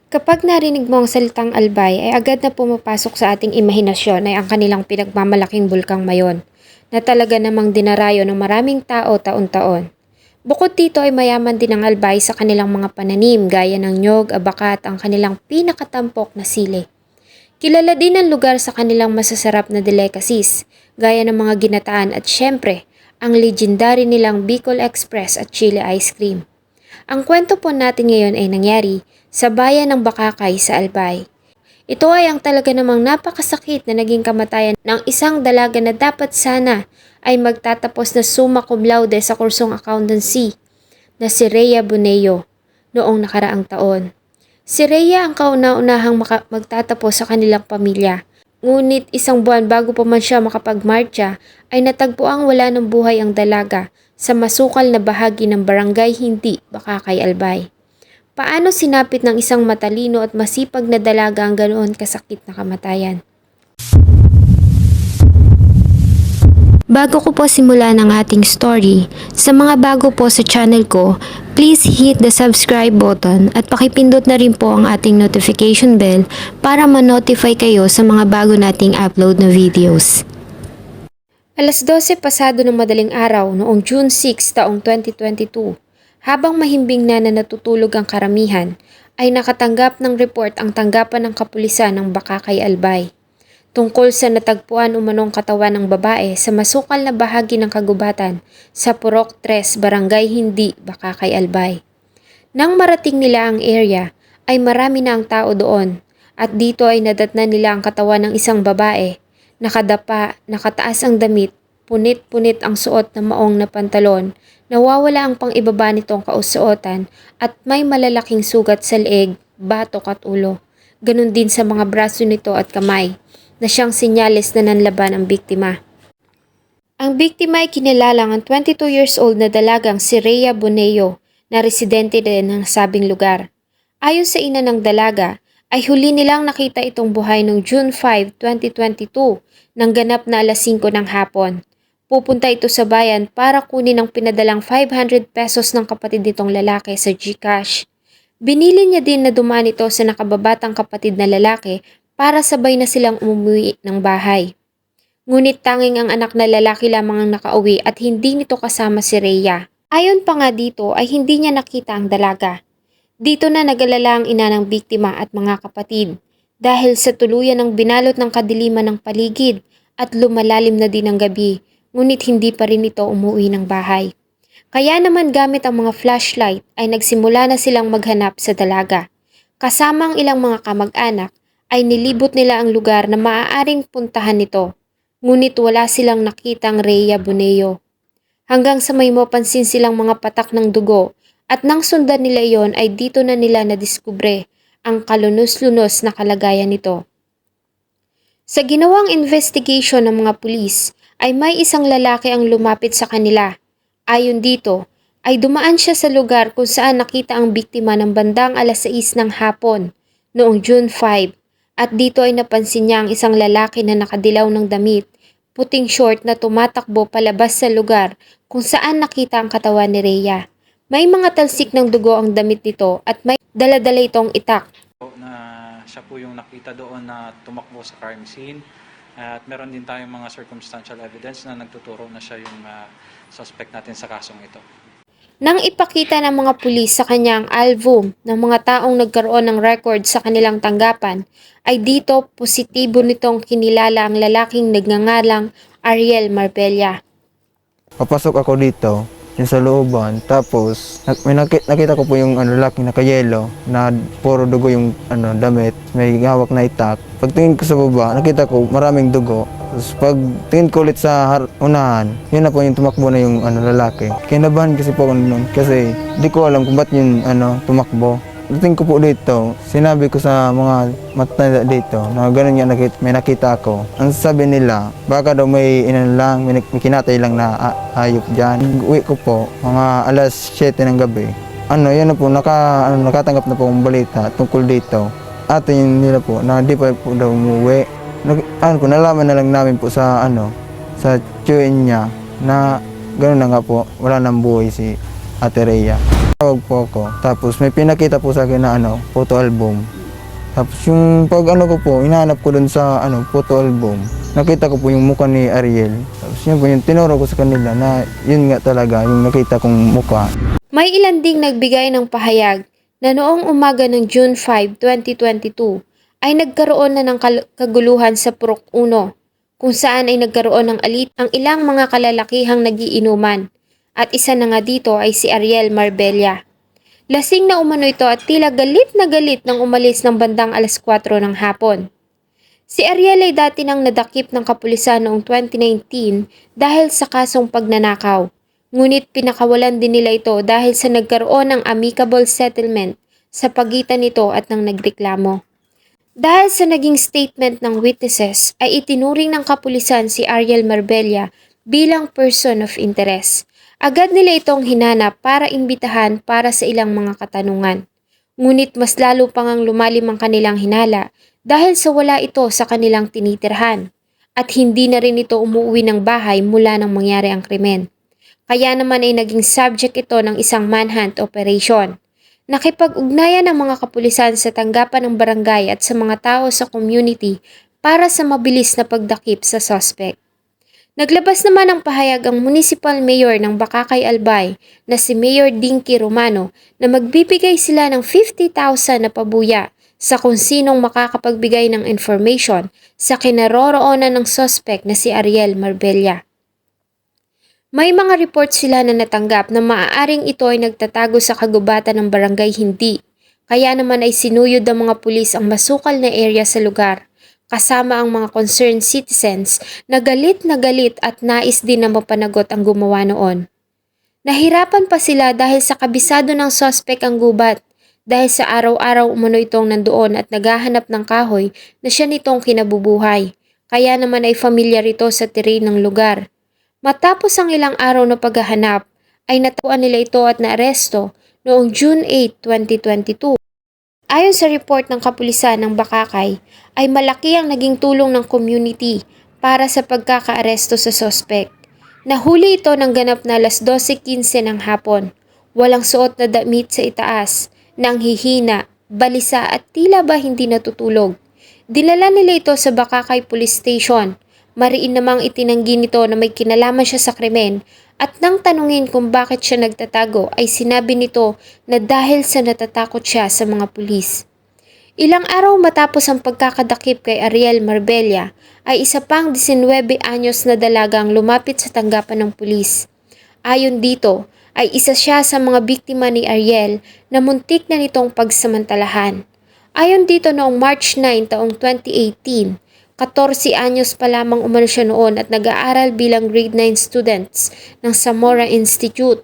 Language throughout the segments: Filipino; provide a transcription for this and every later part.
Kapag narinig mo ang salitang albay ay agad na pumapasok sa ating imahinasyon ay ang kanilang pinagmamalaking bulkang Mayon na talaga namang dinarayo ng maraming tao taon-taon. Bukod dito ay mayaman din ang albay sa kanilang mga pananim gaya ng nyog, abaka at ang kanilang pinakatampok na sili. Kilala din ang lugar sa kanilang masasarap na delicacies gaya ng mga ginataan at syempre ang legendary nilang Bicol Express at Chili Ice Cream. Ang kwento po natin ngayon ay nangyari sa bayan ng Bakakay sa Albay. Ito ay ang talaga namang napakasakit na naging kamatayan ng isang dalaga na dapat sana ay magtatapos na summa cum laude sa kursong accountancy na si Rhea Boneo noong nakaraang taon. Si Rhea ang kauna-unahang magtatapos sa kanilang pamilya. Ngunit isang buwan bago pa man siya makapagmarcha ay natagpuang wala ng buhay ang dalaga sa masukal na bahagi ng barangay Hindi, Bakakay, Albay. Paano sinapit ng isang matalino at masipag na dalaga ang ganoon kasakit na kamatayan? Bago ko po simulan ang ating story, sa mga bago po sa channel ko, please hit the subscribe button at pakipindot na rin po ang ating notification bell para ma-notify kayo sa mga bago nating upload na videos. Alas 12 pasado ng madaling araw noong June 6 taong 2022, habang mahimbing na natutulog ang karamihan, ay nakatanggap ng report ang tanggapan ng kapulisan ng Bakakay, Albay tungkol sa natagpuan umanong katawan ng babae sa masukal na bahagi ng kagubatan sa Purok 3, Barangay Hindi, Bakakay, Albay. Nang marating nila ang area, ay marami na ang tao doon at dito ay nadatnan nila ang katawan ng isang babae. Nakadapa, nakataas ang damit, punit-punit ang suot na maong na pantalon, nawawala ang pang-ibaba nitong kausuotan at may malalaking sugat sa leeg, batok at ulo. Ganon din sa mga braso nito at kamay na siyang senyales na nanlaban ang biktima. Ang biktima ay kinilalang ang 22 years old na dalagang si Rhea Boneo na residente din ng sabing lugar. Ayon sa ina ng dalaga, ay huli nilang nakita itong buhay noong June 5, 2022 nang ganap na alas 5 ng hapon. Pupunta ito sa bayan para kunin ang pinadalang 500 pesos ng kapatid nitong lalaki sa GCash. Binili niya din na dumaan ito sa nakababatang kapatid na lalaki para sabay na silang umuwi ng bahay. Ngunit tanging ang anak na lalaki lamang ang nakauwi at hindi nito kasama si Rhea. Ayon pa nga dito ay hindi niya nakita ang dalaga. Dito na nag-alala ang ina ng biktima at mga kapatid dahil sa tuluyan ng binalot ng kadiliman ng paligid at lumalalim na din ang gabi, ngunit hindi pa rin ito umuwi ng bahay. Kaya naman gamit ang mga flashlight ay nagsimula na silang maghanap sa dalaga. Kasama ang ilang mga kamag-anak ay nilibot nila ang lugar na maaaring puntahan nito, ngunit wala silang nakitang Rhea Boneo. Hanggang sa may mapansin silang mga patak ng dugo at nang sundan nila iyon ay dito na nila nadiskubre ang kalunos-lunos na kalagayan nito. Sa ginawang investigation ng mga pulis ay may isang lalaki ang lumapit sa kanila. Ayon dito ay dumaan siya sa lugar kung saan nakita ang biktima ng bandang alas 6 ng hapon noong June 5. At dito ay napansin niya ang isang lalaki na nakadilaw ng damit, puting short na tumatakbo palabas sa lugar kung saan nakita ang katawan ni Rhea. May mga talsik ng dugo ang damit nito at may daladala itong itak. Na siya po yung nakita doon na tumakbo sa crime scene at meron din tayong mga circumstantial evidence na nagtuturo na siya yung suspect natin sa kasong ito. Nang ipakita ng mga pulis sa kanya ang album ng mga taong nagkaroon ng record sa kanilang tanggapan, ay dito positibo nitong kinilala ang lalaking nagngangalang Ariel Marbella. Papasok ako dito, yung sa looban, tapos nakita ko po yung lalaking nakayelo na puro dugo yung damit, may hawak na itak. Pagtingin ko sa baba, nakita ko maraming dugo. Tapos pag tingin ko ulit sa unahan, yun na po yung tumakbo na yung lalaki. Kinabahan kasi po ako noon kasi di ko alam kung ba't yung tumakbo. Pagtingin ko po dito, sinabi ko sa mga matanda dito na ganun nga may nakita ako. Ang sabi nila, baka daw may may kinatay lang na hayop dyan. Uwi ko po, mga alas 7 ng gabi. Yun na po, nakatanggap na po ang balita tungkol dito. At yun nila po, na di pa po daw umuwi. Nalaman na lang namin po sa sa tiyuin niya na gano'n na nga po, wala nang buhay si Ate Rhea. Tawag po ako. Tapos may pinakita po sa akin na photo album. Tapos yung pag ko po, hinahanap ko dun sa photo album. Nakita ko po yung mukha ni Ariel. Tapos yun po yung tinuro ko sa kanila na yun nga talaga yung nakita kong mukha. May ilan ding nagbigay ng pahayag na noong umaga ng June 5, 2022 ay nagkaroon na ng kaguluhan sa Purok 1 kung saan ay nagkaroon ng alit ang ilang mga kalalakihang nagiinuman at isa na nga dito ay si Ariel Marbella. Lasing na umano ito at tila galit na galit nang umalis ng bandang alas 4 ng hapon. Si Ariel ay dati nang nadakip ng kapulisan noong 2019 dahil sa kasong pagnanakaw. Ngunit pinakawalan din nila ito dahil sa nagkaroon ng amicable settlement sa pagitan nito at ng nagreklamo. Dahil sa naging statement ng witnesses ay itinuring ng kapulisan si Ariel Marbella bilang person of interest. Agad nila itong hinanap para imbitahan para sa ilang mga katanungan. Ngunit mas lalo pang ang lumalim ang kanilang hinala dahil sa wala ito sa kanilang tinitirhan at hindi na rin ito umuwi ng bahay mula nang mangyari ang krimen. Kaya naman ay naging subject ito ng isang manhunt operation. Nakipag-ugnayan ng mga kapulisan sa tanggapan ng barangay at sa mga tao sa community para sa mabilis na pagdakip sa suspect. Naglabas naman ng pahayag ang Municipal Mayor ng Bacacay Albay na si Mayor Dinky Romano na magbibigay sila ng 50,000 na pabuya sa kung sinong makakapagbigay ng information sa kinaroroonan ng suspect na si Ariel Marbella. May mga report sila na natanggap na maaaring ito ay nagtatago sa kagubatan ng barangay hindi, kaya naman ay sinuyod ng mga pulis ang masukal na area sa lugar, kasama ang mga concerned citizens na galit at nais din na mapanagot ang gumawa noon. Nahirapan pa sila dahil sa kabisado ng suspect ang gubat, dahil sa araw-araw umano itong nandoon at naghahanap ng kahoy na siya nitong kinabubuhay, kaya naman ay familiar ito sa terrain ng lugar. Matapos ang ilang araw na paghahanap, ay natauan nila ito at naaresto noong June 8, 2022. Ayon sa report ng kapulisan ng Bacacay, ay malaki ang naging tulong ng community para sa pagkakaaresto sa suspect. Nahuli ito ng ganap na alas 12:15 ng hapon. Walang suot na damit sa itaas, nanghihina, balisa at tila ba hindi natutulog. Dinala nila ito sa Bacacay Police Station. Mariin namang itinanggi nito na may kinalaman siya sa krimen at nang tanungin kung bakit siya nagtatago ay sinabi nito na dahil sa natatakot siya sa mga pulis. Ilang araw matapos ang pagkakadakip kay Ariel Marbella ay isa pang 19 anyos na dalaga ang lumapit sa tanggapan ng pulis. Ayon dito ay isa siya sa mga biktima ni Ariel na muntik na nitong pagsamantalahan. Ayon dito noong March 9 taong 2018, 14 anyos pa lamang umano siya noon at nag-aaral bilang grade 9 students ng Zamora Institute.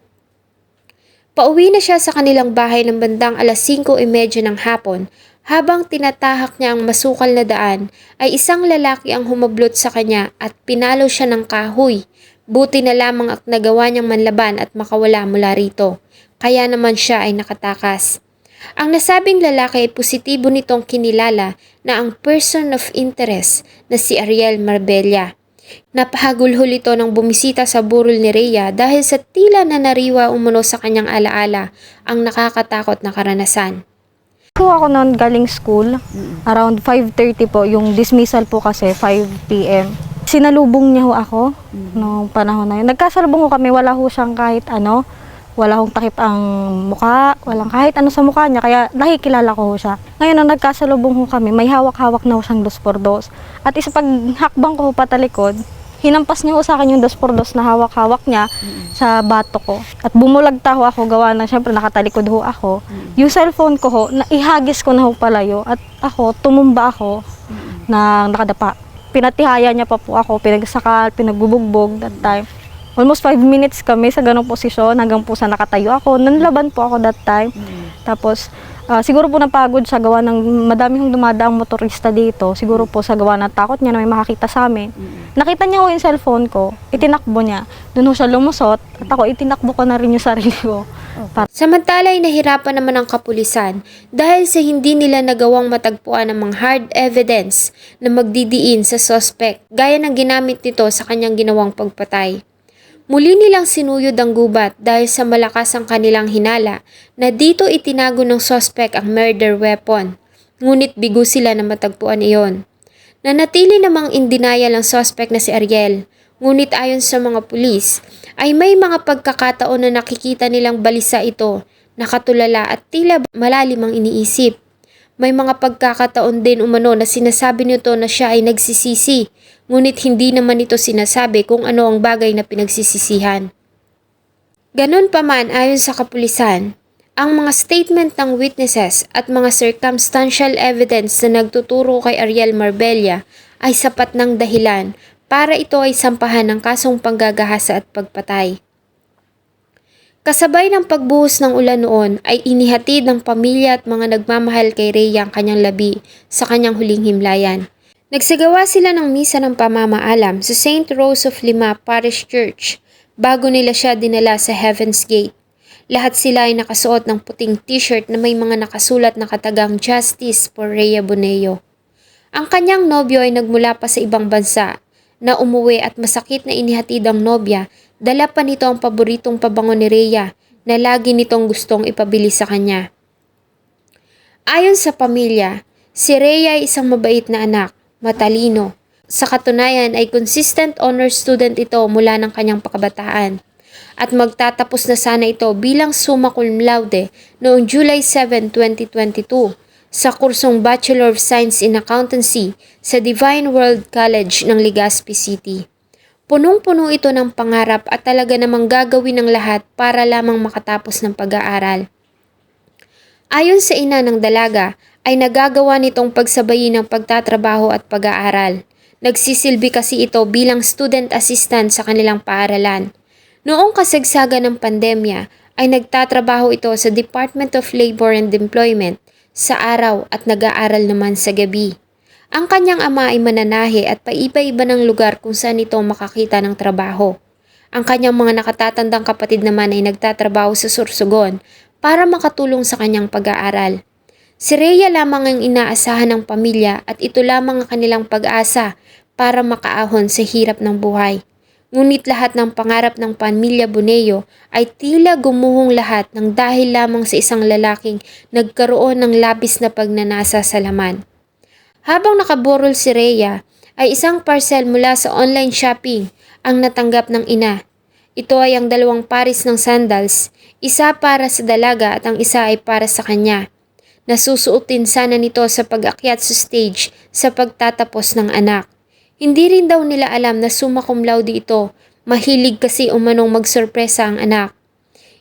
Pauwi na siya sa kanilang bahay ng bandang alas 5:30 ng hapon. Habang tinatahak niya ang masukal na daan ay isang lalaki ang humablot sa kanya at pinalo siya ng kahoy. Buti na lamang at nagawa niyang manlaban at makawala mula rito. Kaya naman siya ay nakatakas. Ang nasabing lalaki ay positibo nitong kinilala na ang person of interest na si Ariel Marbella. Napahagulhol ito nang bumisita sa burol ni Rhea dahil sa tila na nariwa umano sa kanyang alaala ang nakakatakot na karanasan. Po ako noon galing school, around 5:30 po, yung dismissal po kasi 5 p.m. Sinalubong niya ho ako noong panahon na yun. Nagkasalubong ho kami, wala ho siyang kahit ano, wala hong takip ang mukha, walang kahit ano sa mukha niya, kaya nakikilala ko ho siya. Ngayon nang nagkasalubong ho kami, may hawak-hawak na ho siyang 2x2. At isa pag hakbang ko ho patalikod, hinampas niya ho sa akin yung 2x2 na hawak-hawak niya sa bato ko. At bumulagta ho ako, gawa na syempre nakatalikod ho ako. Yung cellphone ko ho, naihagis ko na ho palayo at ako, tumumba ako na nakadapa. Pinatihaya niya pa po ako, pinagsakal, pinagbubugbog that time. Almost 5 minutes kami sa ganong posisyon hanggang po sa nakatayo ako. Nanlaban po ako that time. Tapos siguro po napagod siya gawa ng madami hong dumadaang motorista dito. Siguro po sa gawa ng takot niya na may makakita sa amin. Nakita niya ko yung cellphone ko, itinakbo niya. Doon siya lumusot at ako itinakbo ko na rin yung sarili ko. Samantala ay nahirapan naman ang kapulisan dahil sa hindi nila nagawang matagpuan ang mga hard evidence na magdidiin sa suspect gaya ng ginamit nito sa kanyang ginawang pagpatay. Muli nilang sinuyod ang gubat dahil sa malakas ang kanilang hinala na dito itinago ng suspect ang murder weapon. Ngunit bigo sila na matagpuan iyon. Nanatili namang in denial ang suspect na si Ariel. Ngunit ayon sa mga pulis, ay may mga pagkakataon na nakikita nilang balisa ito, nakatulala at tila malalim ang iniisip. May mga pagkakataon din umano na sinasabi nito na siya ay nagsisisi, ngunit hindi naman ito sinasabi kung ano ang bagay na pinagsisisihan. Ganon pa man ayon sa kapulisan, ang mga statement ng witnesses at mga circumstantial evidence na nagtuturo kay Ariel Marbella ay sapat ng dahilan para ito ay sampahan ng kasong panggagahasa at pagpatay. Kasabay ng pagbuhos ng ulan noon ay inihatid ng pamilya at mga nagmamahal kay Rhea ang kanyang labi sa kanyang huling himlayan. Nagsagawa sila ng misa ng pamamaalam sa St. Rose of Lima Parish Church bago nila siya dinala sa Heaven's Gate. Lahat sila ay nakasuot ng puting t-shirt na may mga nakasulat na katagang Justice for Rhea Boneo. Ang kanyang nobyo ay nagmula pa sa ibang bansa na umuwi at masakit na inihatid ang nobya. Dala pa nito ang paboritong pabango ni Rhea na lagi nitong gustong ipabili sa kanya. Ayon sa pamilya, si Rhea ay isang mabait na anak, matalino. Sa katunayan ay consistent honor student ito mula ng kanyang pakabataan. At magtatapos na sana ito bilang summa cum laude noong July 7, 2022 sa kursong Bachelor of Science in Accountancy sa Divine World College ng Legazpi City. Punong-puno ito ng pangarap at talaga namang gagawin ng lahat para lamang makatapos ng pag-aaral. Ayon sa ina ng dalaga, ay nagagawa nitong pagsabayin ng pagtatrabaho at pag-aaral. Nagsisilbi kasi ito bilang student assistant sa kanilang paaralan. Noong kasagsagan ng pandemya, ay nagtatrabaho ito sa Department of Labor and Employment sa araw at nag-aaral naman sa gabi. Ang kanyang ama ay mananahe at paiba-iba ng lugar kung saan ito makakita ng trabaho. Ang kanyang mga nakatatandang kapatid naman ay nagtatrabaho sa Sorsogon para makatulong sa kanyang pag-aaral. Si Rhea lamang ang inaasahan ng pamilya at ito lamang ang kanilang pag-asa para makaahon sa hirap ng buhay. Ngunit lahat ng pangarap ng pamilya Boneo ay tila gumuhong lahat ng dahil lamang sa isang lalaking nagkaroon ng labis na pagnanasa sa laman. Habang nakaborol si Rhea, ay isang parcel mula sa online shopping ang natanggap ng ina. Ito ay ang 2 pares ng sandals, isa para sa dalaga at ang isa ay para sa kanya. Nasusuotin sana nito sa pag-akyat sa stage sa pagtatapos ng anak. Hindi rin daw nila alam na summa cum laude ito, mahilig kasi umanong magsorpresa ang anak.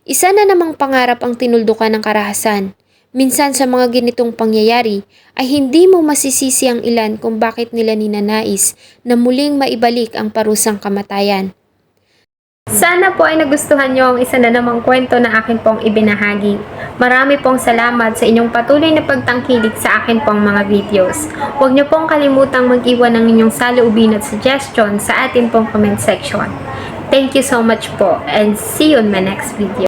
Isa na namang pangarap ang tinuldukan ng karahasan. Minsan sa mga ganitong pangyayari ay hindi mo masisisi ang ilan kung bakit nila ninanais na muling maibalik ang parusang kamatayan. Sana po ay nagustuhan nyo ang isa na namang kwento na akin pong ibinahagi. Marami pong salamat sa inyong patuloy na pagtangkilik sa akin pong mga videos. Huwag nyo pong kalimutang mag-iwan ng inyong saloobin at suggestion sa atin pong comment section. Thank you so much po and see you in my next video.